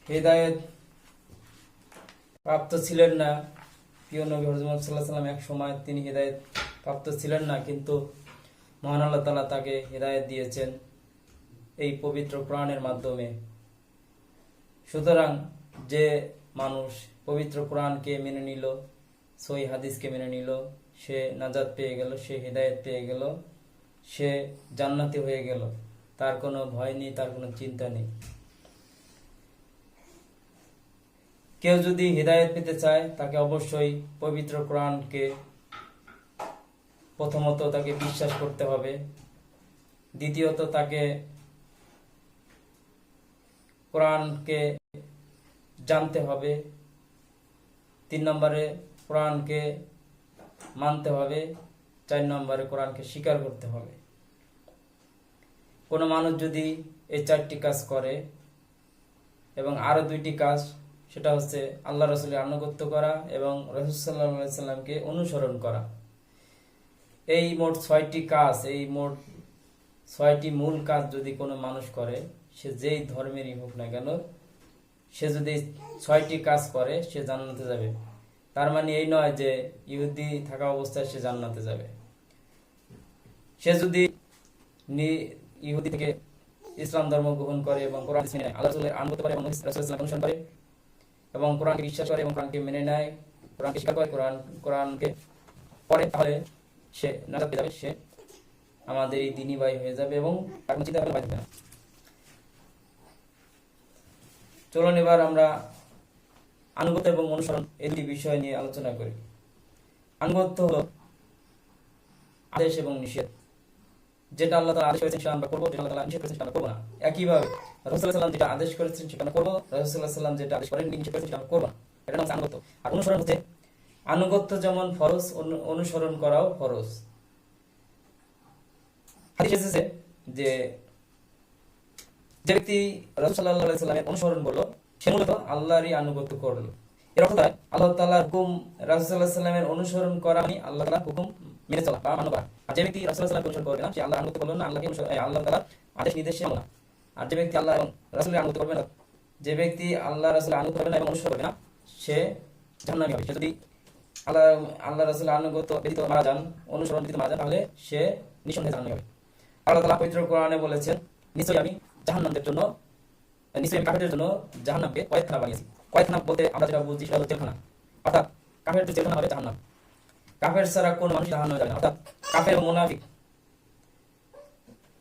হিদায়াত প্রাপ্ত ছিলেন না। প্রিয় নবী হযরত মুহাম্মদ সাল্লাল্লাহু আলাইহি ওয়াসাল্লাম এক সময় তিনি হিদায়াত প্রাপ্ত ছিলেন না, কিন্তু মহান আল্লাহ তাআলা তাকে হিদায়াত দিয়েছেন এই পবিত্র কোরআনের মাধ্যমে। সুতরাং যে মানুষ পবিত্র কোরআনকে মেনে নিল, সহিহ হাদিসকে মেনে নিল, সে নাজাত পেয়ে গেল, সে হিদায়াত পেয়ে গেল, সে জান্নাতি হয়ে গেল। তার কোনো ভয় নেই, তার কোনো চিন্তা নেই। কেউ যদি হিদায়াত পেতে চায় তাকে অবশ্যই পবিত্র কোরআনকে প্রথমত তাকে বিশ্বাস করতে হবে, দ্বিতীয়ত তাকে কোরআনকে জানতে হবে, 3 নম্বরে কোরআনকে মানতে হবে, 4 নম্বরে কোরআনকে স্বীকার করতে হবে। কোনো মানুষ যদি এই 4টি কাজ করে এবং আরো 2টি কাজ, সেটা হচ্ছে আল্লাহ রাসূলের আনুগত্য করা এবং রাসূল সাল্লাল্লাহু আলাইহি সাল্লামকে অনুসরণ করা। এই মোট 6টি কাজ, এই মোট 6টি মূল কাজ যদি কোনো মানুষ করে, সে যেই ধর্মেরই হোক না কেন, সে যদি 6টি কাজ করে সে জান্নাতে যাবে। তার মানে এই নয় যে ইহুদি থাকা অবস্থায় সে জান্নাতে যাবে। সে যদি ইহুদি থেকে ইসলাম ধর্ম গ্রহণ করে এবং কোরআন মেনে নেয়, আল্লাহ রাসূলের আনুগত্য করে এবং রাসূল সাল্লাল্লাহু আলাইহি ওয়াসাল্লাম অনুসরণ করে এবং কোরআনকে বিশ্বাস করে এবং কোরআনকে মেনে নেয়, কোরআনকে স্বীকার করে, কোরআনকে পড়ে, তাহলে সে নাজাত পেয়ে যাবে, সে আমাদের এই দ্বীনি ভাই হয়ে যাবে এবং তার কোনো চিন্তা ভাবনা থাকবে না। চলুন এবার আমরা আনুগত্য এবং অনুসরণ এই দুটি বিষয় নিয়ে আলোচনা করি। আনুগত্য হলো আদেশ এবং নিষেধ। যেটা আল্লাহ তাআলা আদেশ করেছেন সেটা আমরা করব, যেটা আল্লাহ তাআলা নিষেধ করেছেন সেটা আমরা করব না। একইভাবে রাসূল সাল্লাল্লাহু আলাইহি ওয়াসাল্লাম যেটা আদেশ করেছেন সেটা আমরা করব, রাসূল সাল্লাল্লাহু আলাইহি ওয়াসাল্লাম যেটা আদেশ করেননি, নিষেধ করেছেন সেটা আমরা করব না। এটা হচ্ছে আনুগত্য। আর অনুসরণ হচ্ছে, আনুগত্য যেমন ফরজ, অনুসরণ করাও ফরজ। হাদিসে এসেছে যে যে ব্যক্তি রাসূল সাল্লাল্লাহু আলাইহি ওয়াসাল্লামের অনুসরণ করলো সে মূলত আল্লাহরই আনুগত্য করলো। এর অর্থ দাঁড়ায় আল্লাহ তাআলার হুকুম রাসূল সাল্লাল্লাহু আলাইহি ওয়াসাল্লামের অনুসরণ করা মানে আল্লাহ তাআলার হুকুম মেনে চলা বা মানা করা। আর যে ব্যক্তি রাসূল সাল্লাল্লাহু আলাইহি ওয়াসাল্লামকে অনুসরণ করবে না, সে আল্লাহর আনুগত্য করলো না, আল্লাহ তাআলার আদেশ নির্দেশে মানা। আর যে ব্যক্তি আল্লাহ এবং রাসূলের আনুগত্য করবে না, যে ব্যক্তি আল্লাহ রাসূলের আনুগত্য করবে না এবং অনুসরণ করবে না, সে জাহান্নামী হবে। সে যদি আল্লাহ রাসূলের আনুগত্য ব্যতীত মারা যান, অনুসরণ ব্যতীত মারা যান, তাহলে সে নিঃসন্দেহে জাহান্নামী হবে। আল্লাহ তাআলা পবিত্র কোরআনে বলেছেন, নিশ্চয়ই আমি জাহান্নামীদের জন্য, নিশ্চয়ই আমি কাফেরদের জন্য জাহান্নামকে কয়েদখানা বানিয়েছি। কয়েদখানা বলতে আমরা যেটা বুঝি সেটা হলো জেলখানা, অর্থাৎ কাফেরদের জেলখানা হবে জাহান্নাম। কাফের ছাড়া কোন মানুষ জাহান্নামে যাবে না, অর্থাৎ কাফের ও মুনাফিক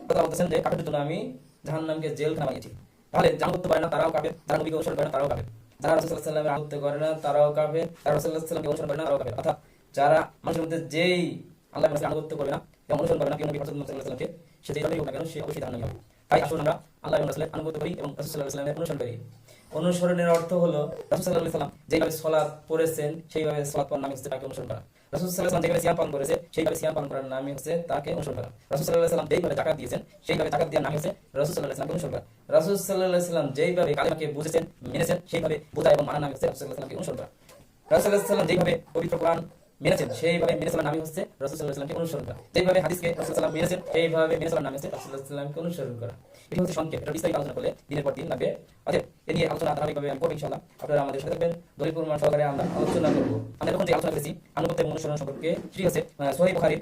কথা বলতেছেন যে কাফেরদের জন্য আমি জাহান্নামকে জেলখানা বানিয়েছি। তাহলে যারা করতে পারে না তারাও কাফের, যারা নবীকে অনুসরণ করে না তারাও কাফের, যারা রাসূল সাল্লাল্লাহু আলাইহি ওয়াসাল্লামের আনুগত্য করে না তারাও কাফের, যারা রাসূল সাল্লাল্লাহু আলাইহি ওয়াসাল্লামকে অনুসরণ করে না তারাও কাফের। অর্থাৎ যারা মানুষের মধ্যে যেই আল্লাহর রাসূলের আনুগত্য করে না এবং অনুসরণ করে না প্রিয় নবী হযরত মুহাম্মদ সাল্লাল্লাহু আলাইহি ওয়াসাল্লামকে, সে যেই ধর্মেরই হোক না কেন সে অবশ্যই জাহান্নামী হবে। তাই আসুন আমরা আল্লাহ এবং রাসূলের আনুগত্য করি এবং রাসূল সাল্লাল্লাহু আলাইহি ওয়াসাল্লামের অনুসরণ করি। অনুসরণের অর্থ হলো রাসূল সাল্লাল্লাহু আলাইহি ওয়াসাল্লাম যেভাবে সালাত পড়েছেন সেইভাবে সালাত পড়ার নাম হচ্ছে তাকে অনুসরণ করা। রাসূল সাল্লাল্লাহু আলাইহি ওয়াসাল্লাম যেভাবে সিয়াম পালন করেছে সেইভাবে সিয়াম পালন করার নামই হচ্ছে তাকে অনুসরণ করা। রাসূল সাল্লাল্লাহু আলাইহি ওয়াসাল্লাম যেভাবে যাকাত দিয়েছেন সেইভাবে যাকাত দেওয়ার নাম হচ্ছে রাসূল সাল্লাল্লাহু আলাইহি ওয়াসাল্লামকে অনুসরণ করা। রাসূল সাল্লাল্লাহু আলাইহি ওয়াসাল্লাম যেভাবে কালেমাকে বুঝেছেন, মেনেছেন, সেইভাবে বোঝা এবং মানার নাম হচ্ছে রাসূল সাল্লাল্লাহু আলাইহি ওয়াসাল্লামকে অনুসরণ করা। রাসূল সাল্লাল্লাহু আলাইহি ওয়াসাল্লাম যেভাবে পবিত্র কোরআন মেনেছেন সেইভাবে মেনে চলার নামই হচ্ছে রাসূল সাল্লাল্লাহু আলাইহি ওয়াসাল্লামকে অনুসরণ করা। যেভাবে হাদিসকে রাসূল সাল্লাল্লাহু আলাইহি ওয়াসাল্লাম মেনেছেন সেইভাবে মেনে চলার নাম হচ্ছে রাসূল সাল্লাল্লাহু আলাইহি ওয়াসাল্লামকে অনুসরণ করা। এটা হচ্ছে সংক্ষেপ। এটা বিস্তারিত আলোচনা করলে দিনের পর দিন লাগবে। অতএব এ নিয়ে আলোচনা ধারাবাহিকভাবে আমি করব ইনশাআল্লাহ। আপনারা আমাদের সাথে থাকবেন, দলিল প্রমাণ সহকারে আমরা আলোচনা করব। আমরা এখন যে আলোচনা করেছি আনুগত্য এবং অনুসরণ সম্পর্কে, সেটি হচ্ছে সহিহ বুখারীর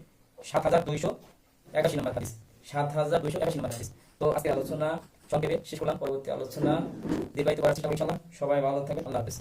7281 নম্বর হাদিস, 7281 নম্বর হাদিস। তো আজকের আলোচনা সংক্ষেপে শেষ করলাম। পরবর্তী আলোচনা দীর্ঘায়িত করার চেষ্টা করব ইনশাআল্লাহ। সবাই ভালো থাকবেন। আল্লাহ হাফেজ।